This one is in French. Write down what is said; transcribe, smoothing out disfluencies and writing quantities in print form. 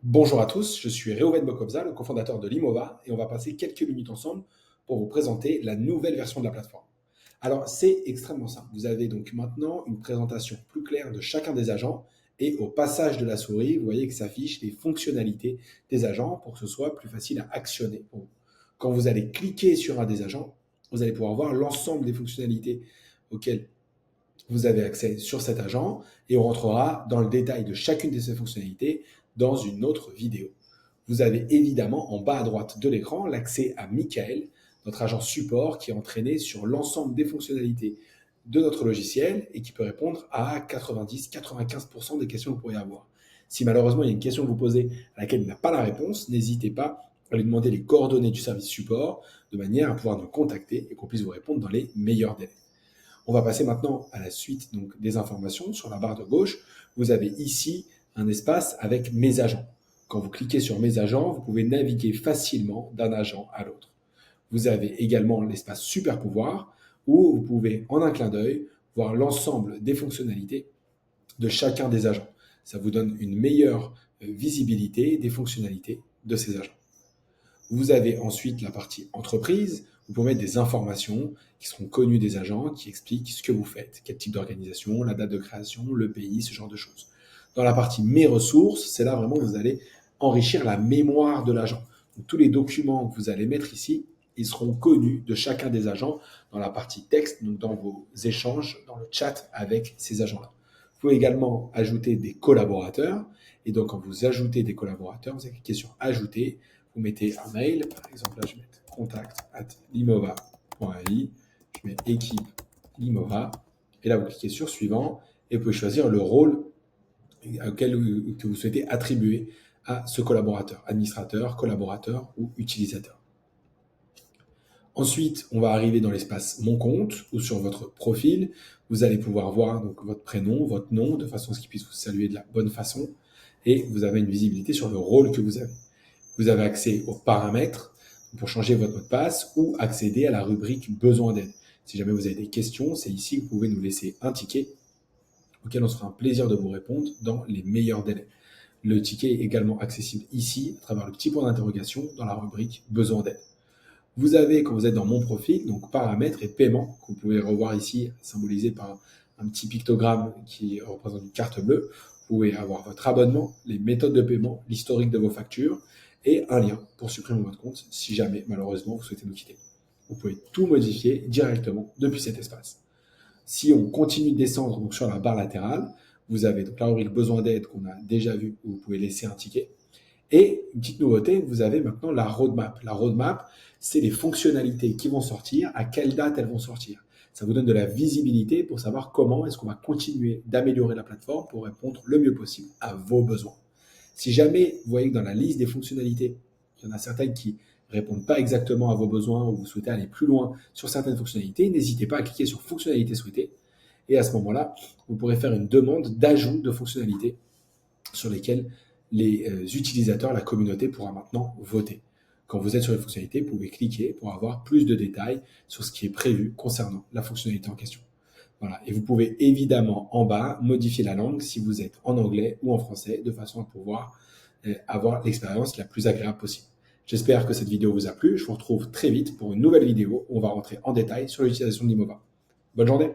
Bonjour à tous, je suis Reuven Bokobza, le cofondateur de Limova, et on va passer quelques minutes ensemble pour vous présenter la nouvelle version de la plateforme. Alors, c'est extrêmement simple. Vous avez donc maintenant une présentation plus claire de chacun des agents, et au passage de la souris, vous voyez que s'affichent les fonctionnalités des agents pour que ce soit plus facile à actionner pour vous. Quand vous allez cliquer sur un des agents, vous allez pouvoir voir l'ensemble des fonctionnalités auxquelles vous avez accès sur cet agent et on rentrera dans le détail de chacune de ces fonctionnalités dans une autre vidéo. Vous avez évidemment en bas à droite de l'écran l'accès à Michael, notre agent support qui est entraîné sur l'ensemble des fonctionnalités de notre logiciel et qui peut répondre à 90-95% des questions que vous pourriez avoir. Si malheureusement il y a une question que vous posez à laquelle il n'a pas la réponse, n'hésitez pas à lui demander les coordonnées du service support de manière à pouvoir nous contacter et qu'on puisse vous répondre dans les meilleurs délais. On va passer maintenant à la suite donc, des informations. Sur la barre de gauche, vous avez ici un espace avec Mes agents. Quand vous cliquez sur Mes agents, vous pouvez naviguer facilement d'un agent à l'autre. Vous avez également l'espace Super pouvoir où vous pouvez, en un clin d'œil, voir l'ensemble des fonctionnalités de chacun des agents. Ça vous donne une meilleure visibilité des fonctionnalités de ces agents. Vous avez ensuite la partie entreprise. Vous pouvez mettre des informations qui seront connues des agents, qui expliquent ce que vous faites, quel type d'organisation, la date de création, le pays, ce genre de choses. Dans la partie mes ressources, c'est là vraiment où vous allez enrichir la mémoire de l'agent. Donc, tous les documents que vous allez mettre ici, ils seront connus de chacun des agents dans la partie texte, donc dans vos échanges, dans le chat avec ces agents-là. Vous pouvez également ajouter des collaborateurs. Et donc, quand vous ajoutez des collaborateurs, vous allez cliquer sur Ajouter. Vous mettez un mail, par exemple, là je vais mettre contact@limova.ai, je mets équipe Limova, et là vous cliquez sur Suivant, et vous pouvez choisir le rôle auquel que vous souhaitez attribuer à ce collaborateur, administrateur, collaborateur ou utilisateur. Ensuite, on va arriver dans l'espace Mon compte, ou sur votre profil, vous allez pouvoir voir donc, votre prénom, votre nom, de façon à ce qu'il puisse vous saluer de la bonne façon, et vous avez une visibilité sur le rôle que vous avez. Vous avez accès aux paramètres pour changer votre mot de passe ou accéder à la rubrique Besoin d'aide. Si jamais vous avez des questions, c'est ici que vous pouvez nous laisser un ticket auquel on sera un plaisir de vous répondre dans les meilleurs délais. Le ticket est également accessible ici à travers le petit point d'interrogation dans la rubrique Besoin d'aide. Vous avez, quand vous êtes dans Mon profil, donc paramètres et paiement, que vous pouvez revoir ici, symbolisé par un petit pictogramme qui représente une carte bleue. Vous pouvez avoir votre abonnement, les méthodes de paiement, l'historique de vos factures et un lien pour supprimer votre compte si jamais, malheureusement, vous souhaitez nous quitter. Vous pouvez tout modifier directement depuis cet espace. Si on continue de descendre donc sur la barre latérale, vous avez donc la rubrique Besoin d'aide qu'on a déjà vu, où vous pouvez laisser un ticket. Et une petite nouveauté, vous avez maintenant la roadmap. La roadmap, c'est les fonctionnalités qui vont sortir, à quelle date elles vont sortir. Ça vous donne de la visibilité pour savoir comment est-ce qu'on va continuer d'améliorer la plateforme pour répondre le mieux possible à vos besoins. Si jamais vous voyez que dans la liste des fonctionnalités, il y en a certaines qui ne répondent pas exactement à vos besoins ou vous souhaitez aller plus loin sur certaines fonctionnalités, n'hésitez pas à cliquer sur fonctionnalités souhaitées. Et à ce moment-là, vous pourrez faire une demande d'ajout de fonctionnalités sur lesquelles les utilisateurs, la communauté pourra maintenant voter. Quand vous êtes sur les fonctionnalités, vous pouvez cliquer pour avoir plus de détails sur ce qui est prévu concernant la fonctionnalité en question. Voilà. Et vous pouvez évidemment en bas modifier la langue si vous êtes en anglais ou en français de façon à pouvoir avoir l'expérience la plus agréable possible. J'espère que cette vidéo vous a plu. Je vous retrouve très vite pour une nouvelle vidéo où on va rentrer en détail sur l'utilisation de Limova. Bonne journée!